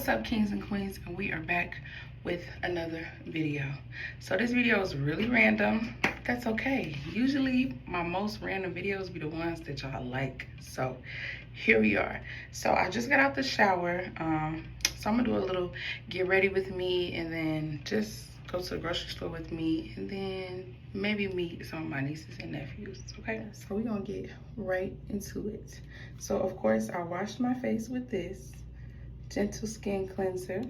What's up, kings and queens, and we are back with another video. So this video is really random. That's okay. Usually my most random videos be the ones that y'all like. So here we are. So I just got out the shower. So I'm gonna do a little get ready with me, and then just go to the grocery store with me, and then maybe meet some of my nieces and nephews. Okay, so we're gonna get right into it. So of course I washed my face with this Gentle Skin Cleanser.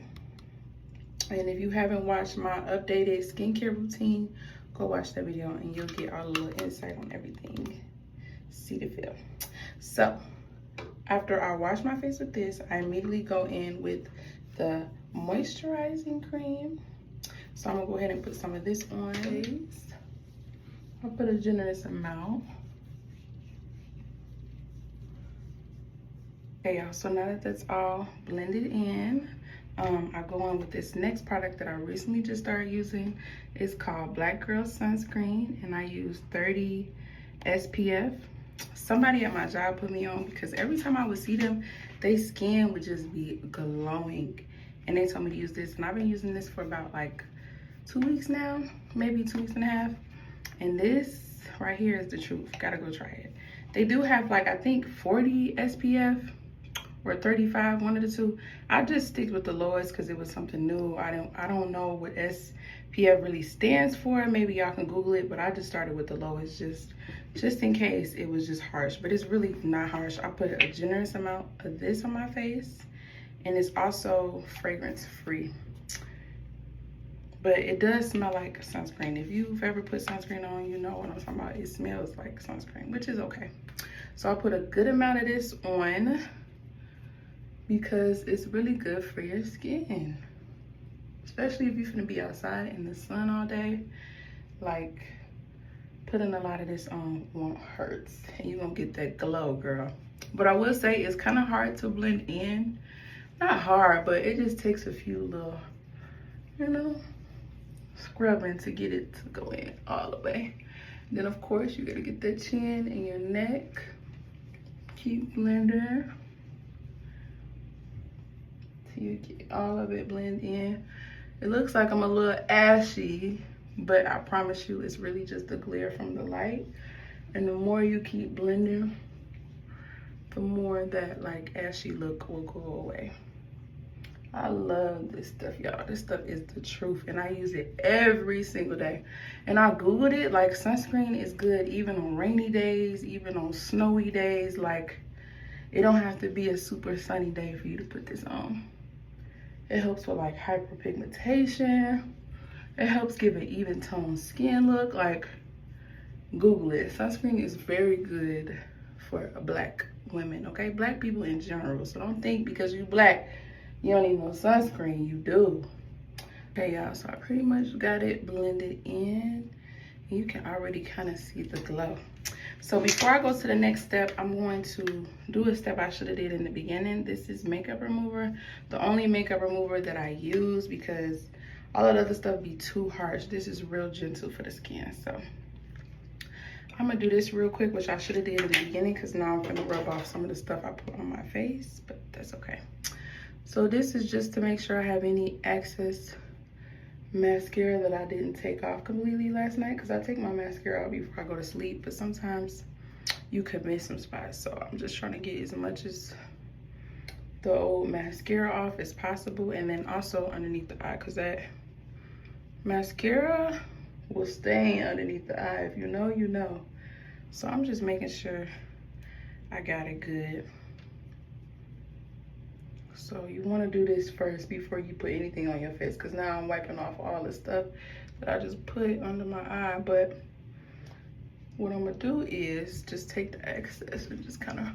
And if you haven't watched my updated skincare routine, go watch that video and you'll get our little insight on everything. Cetaphil. So after I wash my face with this, I immediately go in with the moisturizing cream. So I'm gonna go ahead and put some of this on face. I'll put a generous amount. Okay, y'all, so now that that's all blended in, I go on with this next product that I recently just started using. It's called Black Girl Sunscreen, and I use 30 SPF. Somebody at my job put me on because every time I would see them, their skin would just be glowing. And they told me to use this, and I've been using this for about like 2 weeks now, maybe 2 weeks and a half. And this right here is the truth. Gotta go try it. They do have like, I think 40 SPF or 35, one of the two. I just stick with the lowest because it was something new. I don't know what SPF really stands for. Maybe y'all can Google it, but I just started with the lowest just in case it was just harsh. But it's really not harsh. I put a generous amount of this on my face, and it's also fragrance free. But it does smell like sunscreen. If you've ever put sunscreen on, you know what I'm talking about. It smells like sunscreen, which is okay. So I put a good amount of this on because it's really good for your skin. Especially if you're gonna be outside in the sun all day. Like, putting a lot of this on won't hurt. And you're gonna get that glow, girl. But I will say it's kind of hard to blend in. Not hard, but it just takes a few little, you know, scrubbing to get it to go in all the way. Then of course you gotta get that chin and your neck. Keep blending till you get all of it blend in. It looks like I'm a little ashy, but I promise you it's really just the glare from the light. And the more you keep blending, the more that like ashy look will go away. I love this stuff, y'all. This stuff is the truth, and I use it every single day. And I Googled it, like sunscreen is good even on rainy days, even on snowy days. Like, it don't have to be a super sunny day for you to put this on. It helps with like hyperpigmentation. It helps give an even toned skin look. Like, Google it. Sunscreen is very good for black women, okay? Black people in general. So don't think because you black, you don't need no sunscreen. You do. Okay, y'all, so I pretty much got it blended in. You can already kind of see the glow. So before I go to the next step, I'm going to do a step I should have did in the beginning. This is makeup remover. The only makeup remover that I use because all of the other stuff be too harsh. This is real gentle for the skin. So I'm gonna do this real quick, which I should have did in the beginning because now I'm gonna rub off some of the stuff I put on my face, but that's okay. So this is just to make sure I have any excess mascara that I didn't take off completely last night, because I take my mascara out before I go to sleep, but sometimes you could miss some spots. So I'm just trying to get as much as the old mascara off as possible, and then also underneath the eye, because that mascara will stain underneath the eye. If you know, you know. So I'm just making sure I got it good. So you want to do this first before you put anything on your face, because now I'm wiping off all the stuff that I just put under my eye. But what I'm gonna do is just take the excess and just kind of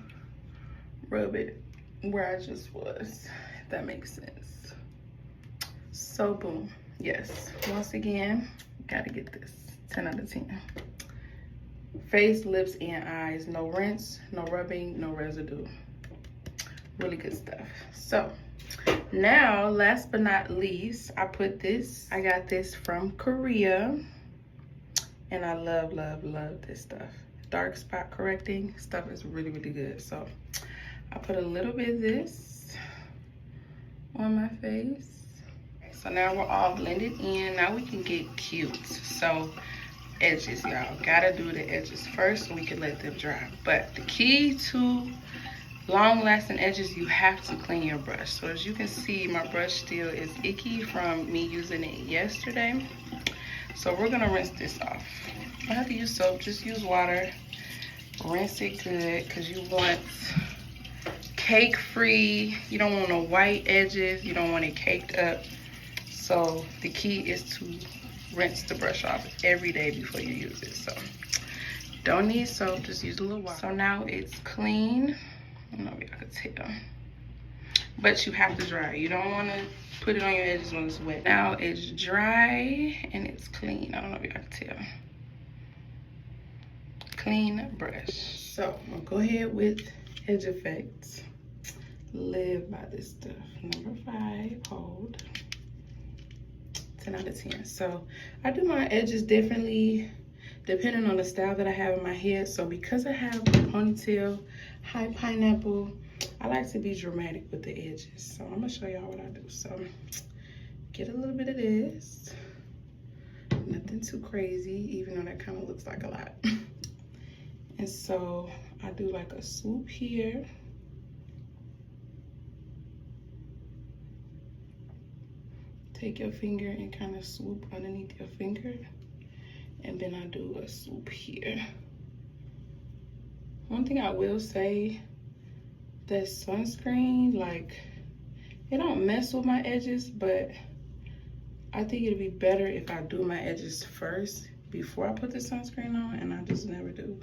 rub it where I just was, if that makes sense. So boom, yes, once again, gotta get this 10 out of 10. Face, lips, and eyes. No rinse, no rubbing, no residue. Really good stuff. So now, last but not least, I put this. I got this from Korea, and I love, love, love this stuff. Dark spot correcting stuff is really, really good. So I put a little bit of this on my face. So now we're all blended in. Now we can get cute. So edges, y'all. Gotta do the edges first so we can let them dry. But the key to long-lasting edges, you have to clean your brush. So as you can see, my brush still is icky from me using it yesterday. So we're gonna rinse this off. You don't have to use soap, just use water. Rinse it good, because you want cake free. You don't want no white edges. You don't want it caked up. So the key is to rinse the brush off every day before you use it. So don't need soap, just use a little water. So now it's clean. I don't know if y'all can tell, but you have to dry. You don't want to put it on your edges when it's wet. Now it's dry and it's clean. I don't know if y'all can tell. Clean brush. So I'm gonna go ahead with Edge Effects. Live by this stuff. Number 5, hold. 10 out of 10. So I do my edges differently depending on the style that I have in my head. So because I have a ponytail, high pineapple, I like to be dramatic with the edges. So I'm gonna show y'all what I do. So get a little bit of this. Nothing too crazy, even though that kind of looks like a lot. And so I do like a swoop here. Take your finger and kind of swoop underneath your finger. And then I do a swoop here. One thing I will say, that sunscreen, like, it don't mess with my edges, but I think it'd be better if I do my edges first before I put the sunscreen on, and I just never do.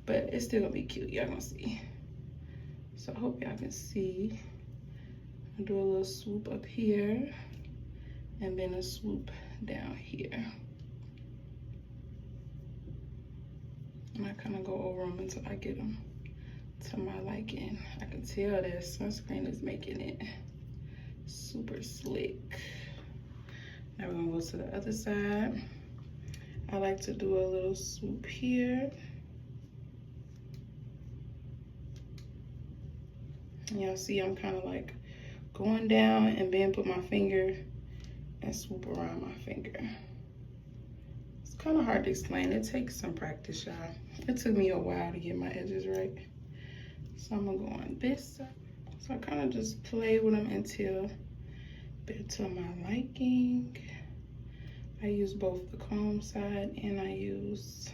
But it's still gonna be cute, y'all gonna see. So I hope y'all can see. I do a little swoop up here, and then a swoop down here. And I kind of go over them until I get them to my liking. I can tell that sunscreen is making it super slick. Now we're gonna go to the other side. I like to do a little swoop here. Y'all see I'm kind of like going down and then put my finger and swoop around my finger. It's kind of hard to explain. It takes some practice, y'all. It took me a while to get my edges right. So I'm gonna go on this side. So I kind of just play with them until they're to my liking. I use both the comb side and I use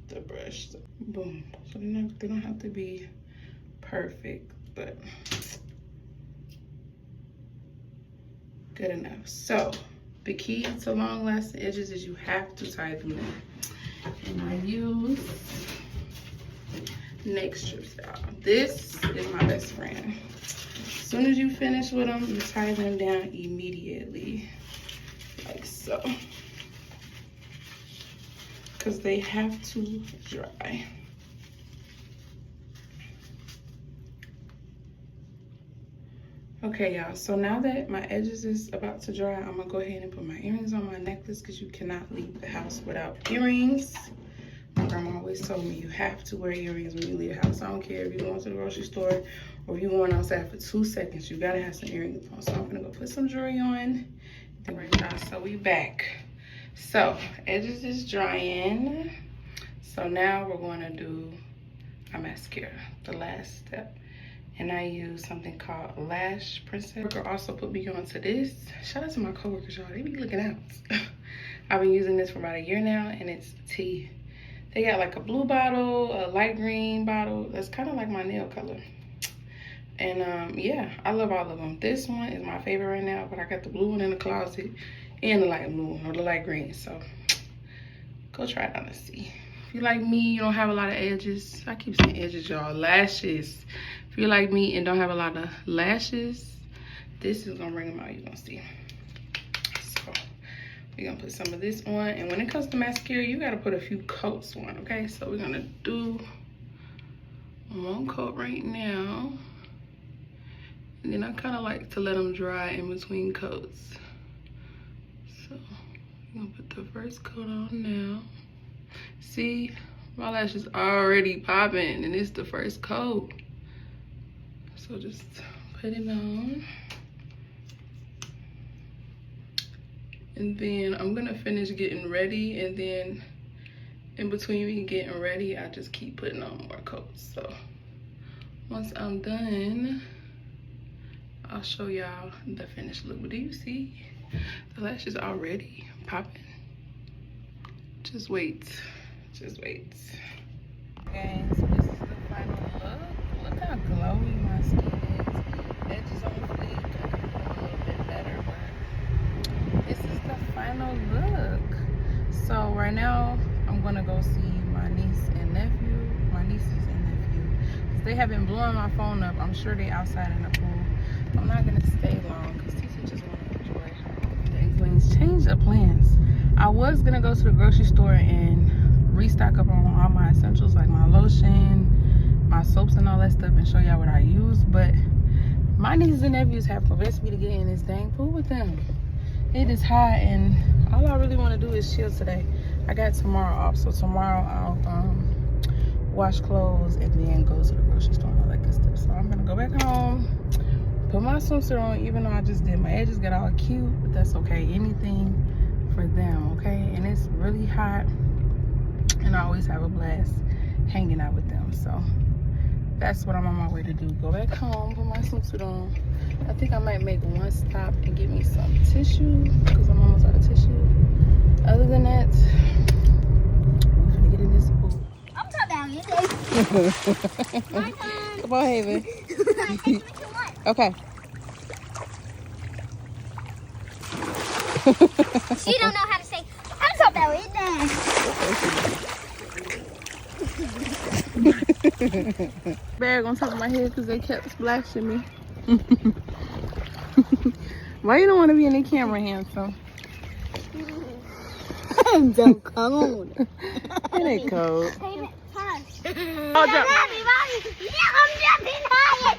the brush. So, boom. So they don't have to be perfect, but good enough. So the key to long lasting edges is you have to tie them in. And I use neck strips, y'all. This is my best friend. As soon as you finish with them, you tie them down immediately, like so, because they have to dry. Okay, y'all, so now that my edges is about to dry, I'm gonna go ahead and put my earrings on my necklace, because you cannot leave the house without earrings. My grandma always told me you have to wear earrings when you leave the house. I don't care if you're going to the grocery store or if you're going outside for 2 seconds, you gotta have some earrings on. So I'm gonna go put some jewelry on. All right, y'all, so we back. So edges is drying. So now we're gonna do our mascara, the last step. And I use something called Lash Princess. Worker also put me onto this. Shout out to my coworkers, y'all. They be looking out. I've been using this for about a year now, and it's tea. They got like a blue bottle, a light green bottle. That's kind of like my nail color. And yeah, I love all of them. This one is my favorite right now, but I got the blue one in the closet and the light blue one, or the light green. So go try it out and see. If you like me, you don't have a lot of edges. I keep saying edges, y'all. Lashes. If you're like me and don't have a lot of lashes, this is gonna bring them out, you're gonna see. So we're gonna put some of this on. And when it comes to mascara, you gotta put a few coats on, okay? So we're gonna do one coat right now. And then I kinda like to let them dry in between coats. So I'm gonna put the first coat on now. See, my lashes already popping and it's the first coat. So just put it on. And then I'm gonna finish getting ready, and then in between me getting ready, I just keep putting on more coats. So once I'm done, I'll show y'all the finished look. But do you see the lashes already popping? Just wait, just wait. Okay, so this is the final look. Look how glowy my skin is. Edges on fleek, I can do a little bit better, but this is the final look. So right now, I'm gonna go see my niece and nephew, my nieces and nephew, because they have been blowing my phone up. I'm sure they outside in the pool. I'm not gonna stay long because Tisa just want to enjoy her egg wings. Change of plans. I was gonna go to the grocery store and restock up on all my essentials, like my lotion, my soaps and all that stuff, and show y'all what I use, but my nieces and nephews have convinced me to get in this dang pool with them. It is hot, and all I really want to do is chill today. I got tomorrow off, so tomorrow I'll wash clothes and then go to the grocery store and all that good stuff. So I'm gonna go back home, put my swimsuit on, even though I just did my edges get all cute, but that's okay. Anything for them, okay? And it's really hot, and I always have a blast hanging out with them. So that's what I'm on my way to do. Go back home, put my swimsuit on. I think I might make one stop and get me some tissue because I'm almost out of tissue. Other than that, we're gonna get in this pool. I'm so down here. My turn. Come on, Haven. Okay. She don't know how to say, I'm so down here. Bag on top of my head because they kept splashing me. Why you don't want to be in the camera, handsome? I'm so cold. It ain't cold. Oh, Oh, jump. I'm jumping higher.